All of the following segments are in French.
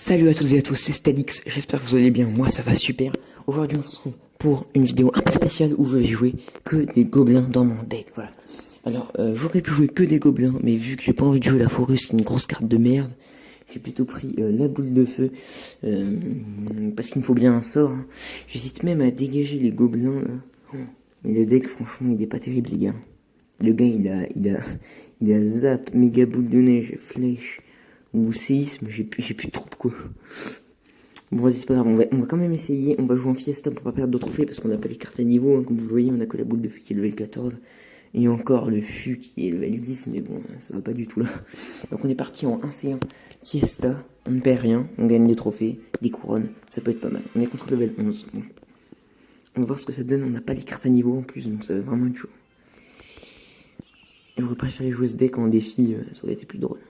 Salut à toutes et à tous, c'est Stadix, j'espère que vous allez bien, moi ça va super. Aujourd'hui on se retrouve pour une vidéo un peu spéciale où je vais jouer que des gobelins dans mon deck, voilà. Alors j'aurais pu jouer que des gobelins, mais vu que j'ai pas envie de jouer la Forus qui est une grosse carte de merde, j'ai plutôt pris la boule de feu, parce qu'il me faut bien un sort, hein. J'hésite même à dégager les gobelins là. Mais le deck franchement il est pas terrible les gars. Le gars il a zap, méga boule de neige, flèche ou séisme, j'ai plus de troupes quoi. Bon vas-y c'est pas grave, on va quand même essayer, on va jouer en fiesta pour pas perdre de trophées parce qu'on n'a pas les cartes à niveau, hein, comme vous le voyez, on a que la boule de feu qui est level 14 et encore le fût qui est level 10, mais bon ça va pas du tout là. Donc on est parti en 1C1 fiesta, on ne perd rien, on gagne des trophées, des couronnes, ça peut être pas mal. On est contre level 11, bon. On va voir ce que ça donne, on n'a pas les cartes à niveau en plus, donc ça va vraiment être chaud. J'aurais préféré jouer ce deck en défi, ça aurait été plus drôle.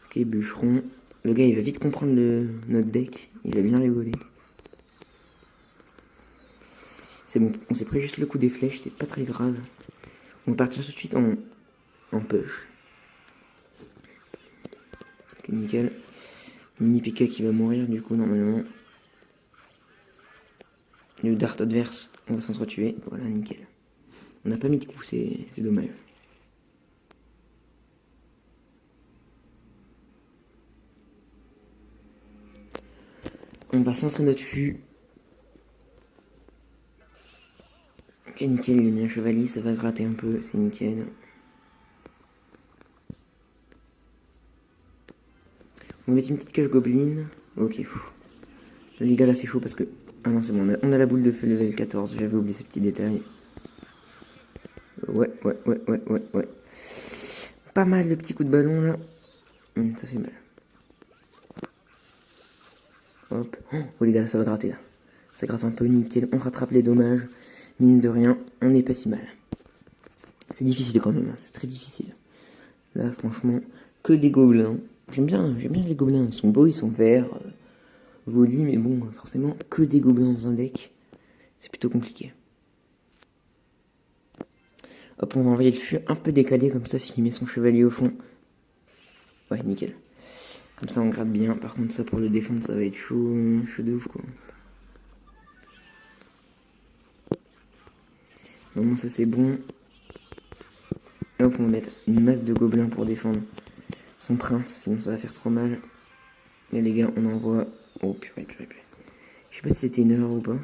Ok, bûcheron. Le gars, il va vite comprendre notre deck. Il va bien rigoler. C'est bon, on s'est pris juste le coup des flèches, c'est pas très grave. On va partir tout de suite en push. Ok, nickel. Mini PK qui va mourir, du coup, normalement. Le dart adverse, on va s'entretuer. Voilà, nickel. On n'a pas mis de coup, c'est dommage. On va centrer notre fût. Ok, nickel, il a mis un chevalier, ça va gratter un peu, c'est nickel. On va mettre une petite cage gobeline. Ok, les gars, là c'est chaud parce que... Ah non, c'est bon, on a la boule de feu level 14, j'avais oublié ce petit détail. Ouais. Pas mal de petits coups de ballon là. Ça fait mal. Hop. Oh les gars, là, ça va gratter là. Ça gratte un peu, nickel. On rattrape les dommages. Mine de rien, on n'est pas si mal. C'est difficile quand même, hein. C'est très difficile. Là, franchement, que des gobelins. J'aime bien les gobelins. Ils sont beaux, ils sont verts, jolis, mais bon, forcément, que des gobelins dans un deck, c'est plutôt compliqué. Hop, on va envoyer le fût un peu décalé, comme ça, s'il met son chevalier au fond. Ouais, nickel. Comme ça, on gratte bien. Par contre, ça, pour le défendre, ça va être chaud de ouf, quoi. Normalement, ça, c'est bon. Et hop, on va mettre une masse de gobelins pour défendre son prince, sinon ça va faire trop mal. Et les gars, on envoie... Oh, purée. Je sais pas si c'était une erreur ou pas.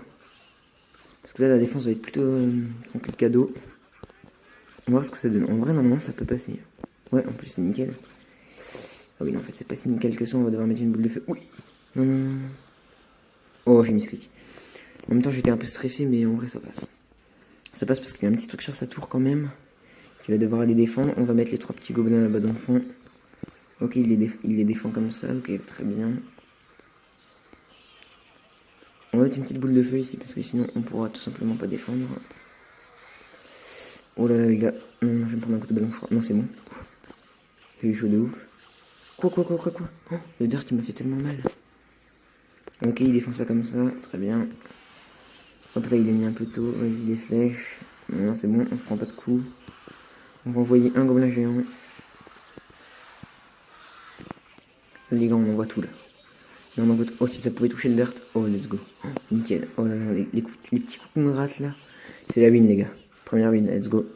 Parce que là, la défense va être plutôt complicado. On va voir ce que ça donne. En vrai, normalement, ça peut passer. Ouais, en plus, c'est nickel. Ah oui, non, en fait, c'est pas si nickel que ça. On va devoir mettre une boule de feu. Oui. Non. Oh, j'ai mis ce clic. En même temps, j'étais un peu stressé, mais en vrai, ça passe. Ça passe parce qu'il y a un petit truc sur sa tour quand même. Qui va devoir aller défendre. On va mettre les 3 petits gobelins là-bas dans le fond. Ok, il les défend comme ça. Ok, très bien. On va mettre une petite boule de feu ici parce que sinon, on pourra tout simplement pas défendre. Oh là là les gars, non, je vais me prendre un coup de ballon froid. Non, c'est bon. J'ai eu chaud de ouf. Quoi oh, le dart il m'a fait tellement mal. Ok, il défend ça comme ça, très bien. Hop là, il a mis un peu tôt. Vas-y, les flèches. Non, c'est bon, on se prend pas de coups. On va envoyer un gobelin géant. Les gars, on envoie tout là. Et on envoie tout. Oh, si ça pouvait toucher le dart. Oh, let's go. Oh, nickel. Oh là là, les petits coups qu'on gratte là. C'est la win, les gars. Première win, let's go.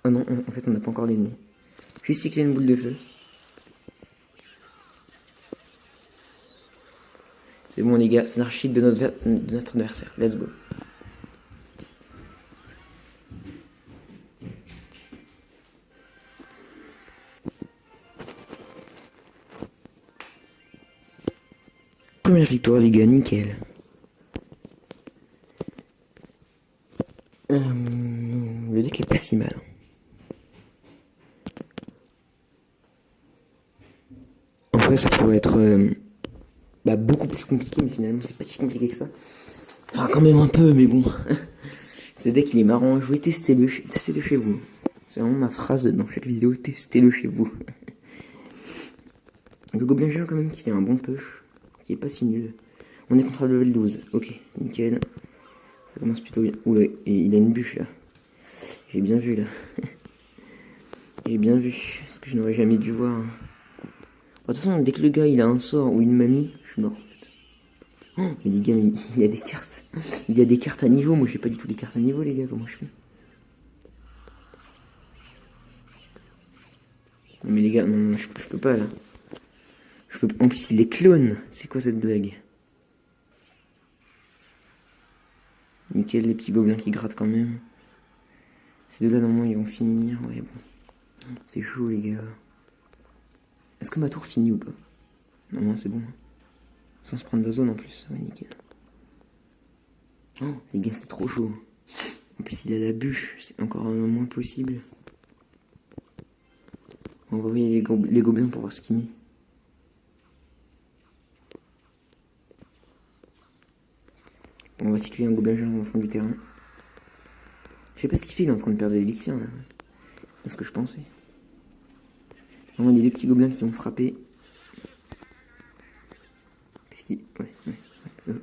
Oh non, en fait, on n'a pas encore gagné. Juste cycler une boule de feu. C'est bon, les gars, c'est l'archi de notre adversaire. Let's go. Première victoire, les gars, nickel. Le deck est pas si mal. En vrai, ça pourrait être beaucoup plus compliqué, mais finalement, c'est pas si compliqué que ça. Enfin, quand même un peu, mais bon. Ce deck, il est marrant à jouer. Testez-le chez vous. C'est vraiment ma phrase dans chaque vidéo. Testez-le chez vous. Le gobelin géant, quand même, qui fait un bon push. Qui est pas si nul. On est contre le level 12. Ok, nickel. Ça commence plutôt bien. Oula, et il a une bûche là. J'ai bien vu là. J'ai bien vu. Ce que je n'aurais jamais dû voir. De toute façon, dès que le gars il a un sort ou une mamie, je suis mort en fait. Oh, mais les gars, mais il y a des cartes. Il y a des cartes à niveau. Moi j'ai pas du tout des cartes à niveau, les gars. Comment je fais? Non, mais les gars, non, je peux pas là. Je peux... En plus, il est clone. C'est quoi cette blague? Nickel, les petits gobelins qui grattent quand même. Ces deux-là, normalement, ils vont finir. Ouais, bon. C'est chaud, les gars. Est-ce que ma tour finit ou pas? Non, c'est bon. Sans se prendre la zone en plus. Ouais, nickel. Oh, les gars, c'est trop chaud. En plus, il a la bûche. C'est encore moins possible. On va envoyer les gobelins pour voir ce qu'il met. Bon, on va cycler un gobelin géant au fond du terrain. Je sais pas ce qu'il fait, il est en train de perdre l'élixir là. C'est ce que je pensais. Normalement, il y a des petits gobelins qui vont frapper. Qu'est-ce qu'il. Ouais. Oh.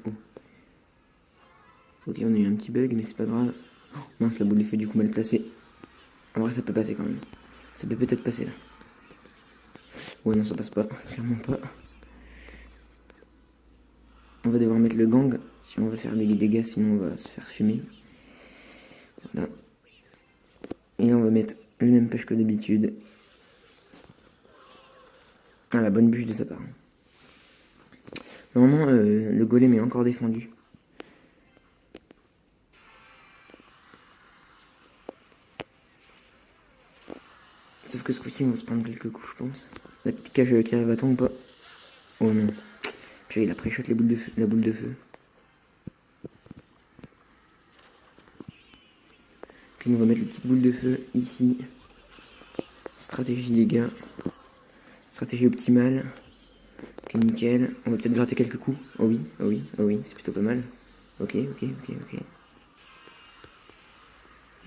Ok, on a eu un petit bug, mais c'est pas grave. Oh, mince, la boule de feu du coup mal placée. En vrai, ça peut passer quand même. Ça peut peut-être passer là. Ouais, non, ça passe pas. Clairement pas. On va devoir mettre le gang si on veut faire des dégâts, sinon on va se faire fumer. Voilà. Et là, on va mettre le même pêche que d'habitude. Ah, la bonne bûche de sa part. Normalement, le golem est encore défendu. Sauf que ce coup-ci, on va se prendre quelques coups, je pense. La petite cage qui arrive à temps ou pas? Oh non. Puis il a pré-shot la boule de feu. Puis on va mettre les petites boules de feu ici. Stratégie, les gars. Stratégie optimale. Ok, nickel. On va peut-être gratter quelques coups. Oh oui, c'est plutôt pas mal. Ok.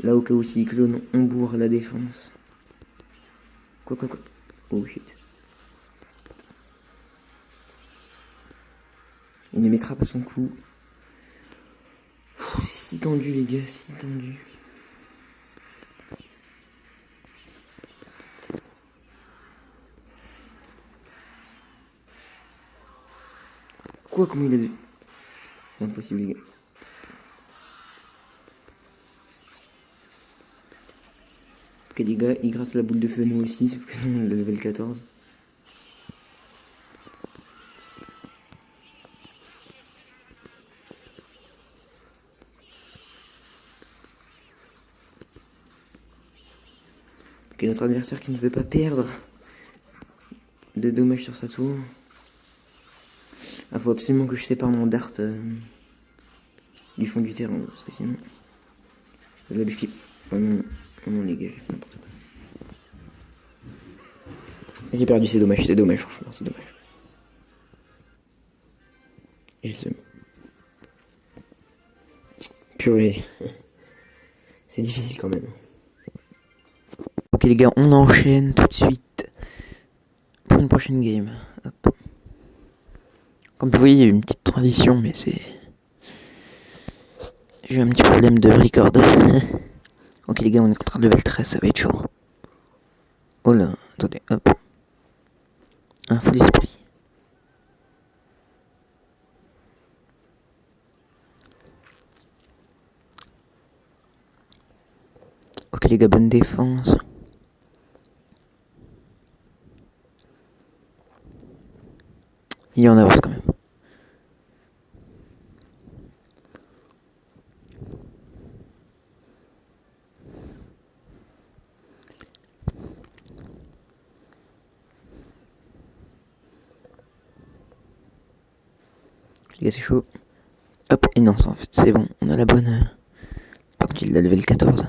Là, au cas où s'il clone, on bourre la défense. Quoi. Oh shit. Il ne mettra pas son coup. C'est si tendu, les gars, si tendu. Quoi, comment il a dû... C'est impossible, les gars. Ok, les gars, il gratte la boule de feu, nous aussi, sauf que nous, on a le level 14. Ok, notre adversaire qui ne veut pas perdre de dommages sur sa tour. Ah, faut absolument que je sépare mon dart du fond du terrain, parce que sinon... La bûche qui... Oh non, les gars, j'ai fait n'importe quoi. J'ai perdu, c'est dommage, franchement, c'est dommage. J'ai le seum. Purée. C'est difficile quand même. Ok les gars, on enchaîne tout de suite pour une prochaine game. Hop. Comme vous voyez, il y a eu une petite transition, mais c'est... J'ai eu un petit problème de record. Ok les gars, on est contre un level 13, ça va être chaud. Oh là, attendez, hop. Un fou d'esprit. Ok les gars, bonne défense. Il y en avance quand même. Les gars, c'est chaud. Hop, et non, ça en fait, c'est bon, on a la bonne... Par contre, il a level 14.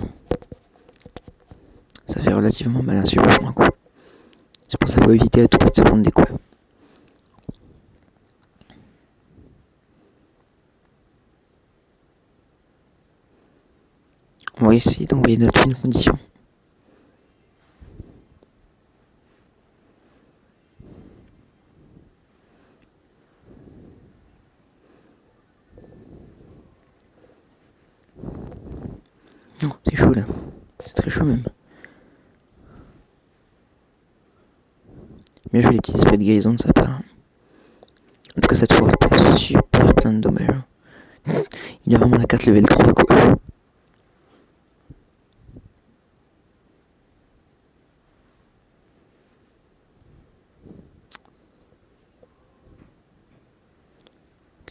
Ça fait relativement mal, si je prends un coup. C'est pour ça qu'il faut éviter à tout prix de se prendre des coups. On va essayer d'envoyer notre fine condition. Non, c'est chaud là. C'est très chaud même. Bien joué les petits esprits de guérison de sa part. En tout cas cette fois pour super plein de dommages. Il a vraiment la carte level 3 quoi.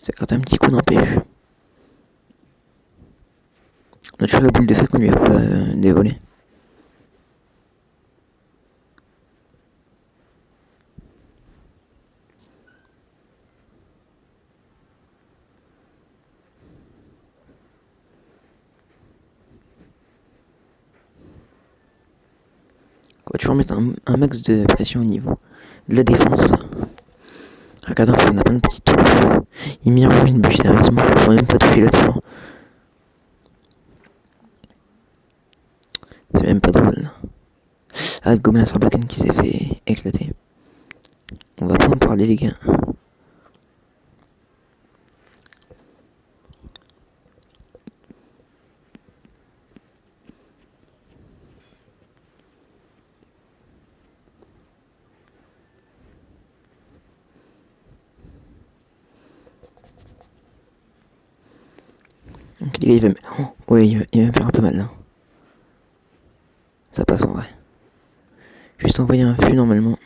Ça carte un petit coup d'empêche. On a toujours la boule de feu qu'on lui a pas dévolée. On va toujours mettre un max de pression au niveau de la défense. Regardons on a plein de petits tours. Il m'y envoie une bûche sérieusement, il faut même pas toucher là-dessus. C'est même pas drôle. Ah, le gobelin Sarbacane qui s'est fait éclater. On va pas en parler les gars. Donc il va me... Oh, ouais, il va me faire un peu mal là. Ça passe en vrai. Juste envoyer un fût normalement.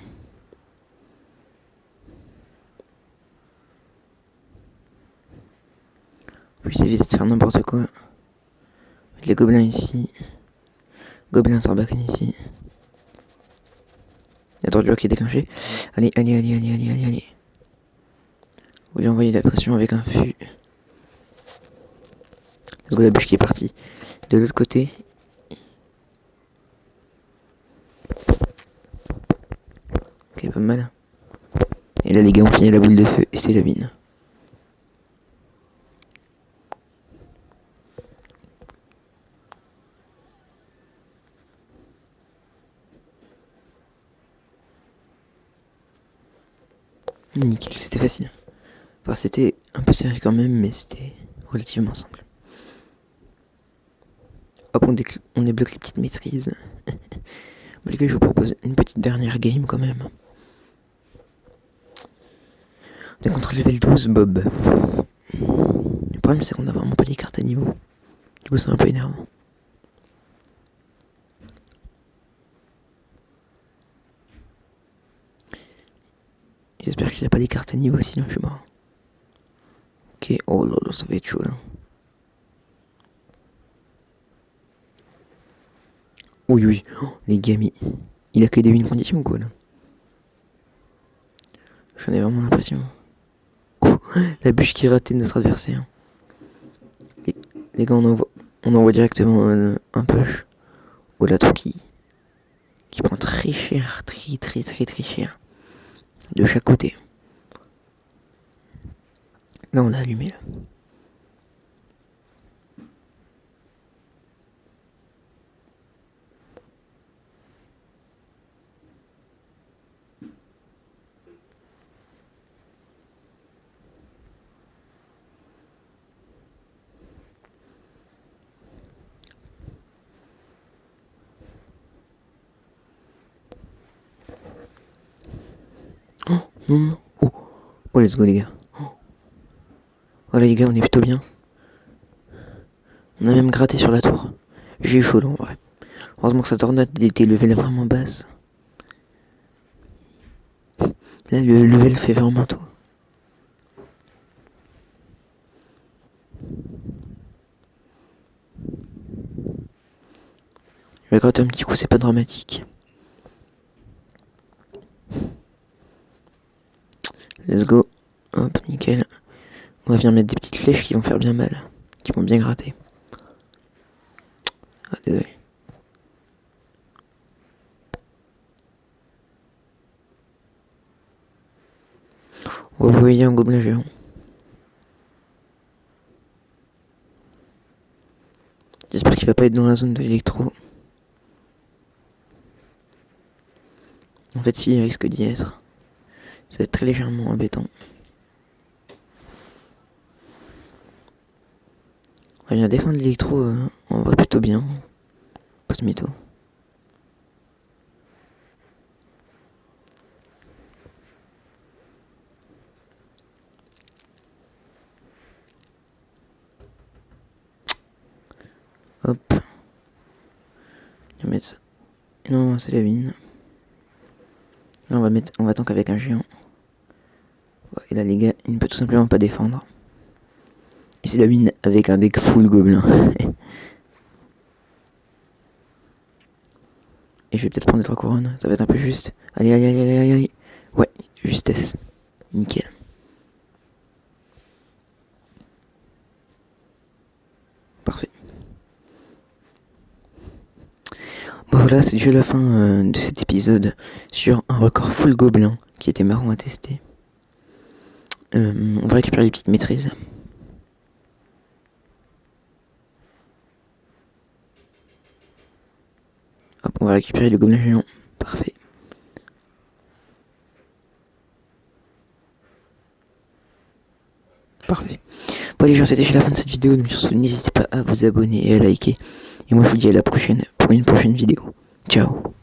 Puis éviter de faire n'importe quoi. Les gobelins ici. Gobelin Sarbacane ici. La torture qui est déclenchée. Allez. Vous lui envoyer la pression avec un fût. Let's go, la bûche qui est partie. De l'autre côté. Ok, pas mal. Et là les gars on finit la boule de feu et c'est la mine. Nickel, c'était facile. Enfin c'était un peu serré quand même mais c'était relativement simple. Hop on débloque les petites maîtrises. Bon, les gars je vous propose une petite dernière game quand même. On est contre level 12 Bob. Le problème c'est qu'on a vraiment pas les cartes à niveau. Du coup c'est un peu énervant. J'espère qu'il a pas des cartes à niveau sinon je suis mort. Ok, oh là là ça va être chaud là. Oui, oh, les gamis. Il a que des win conditions ou quoi là? J'en ai vraiment l'impression. Oh, la bûche qui ratait notre adversaire. Les gars on envoie directement un push. Oh la qui prend très cher, très cher. De chaque côté. Là on l'a allumé là. Oh non. Oh let's go les gars. Oh là les gars on est plutôt bien. On a même gratté sur la tour. J'ai eu chaud là en vrai. Heureusement que sa tornade était level vraiment basse. Là le level fait vraiment tout. Je vais gratter un petit coup, c'est pas dramatique. Let's go. Hop, nickel. On va venir mettre des petites flèches qui vont faire bien mal. Qui vont bien gratter. Ah, désolé. On va envoyer un gobelin géant. J'espère qu'il va pas être dans la zone de l'électro. En fait, si, il risque d'y être. Ça va être très légèrement embêtant. On va défendre l'électro, on va plutôt bien. Pas ce mytho. Non, c'est la mine. Là, on va tank avec un géant. Ouais, et là, les gars, il ne peut tout simplement pas défendre. Et c'est la mine avec un deck full gobelin. Et je vais peut-être prendre les 3 couronnes, ça va être un peu juste. Allez, allez, allez, allez, allez. Ouais, justesse. Nickel. Parfait. Bon voilà, c'est déjà la fin de cet épisode sur un record full gobelin qui était marrant à tester. On va récupérer les petites maîtrises. Hop, on va récupérer le gobelin géant. Parfait. Parfait. Bon les gens, c'était déjà la fin de cette vidéo, donc surtout n'hésitez pas à vous abonner et à liker. Et moi je vous dis à la prochaine pour une prochaine vidéo. Ciao.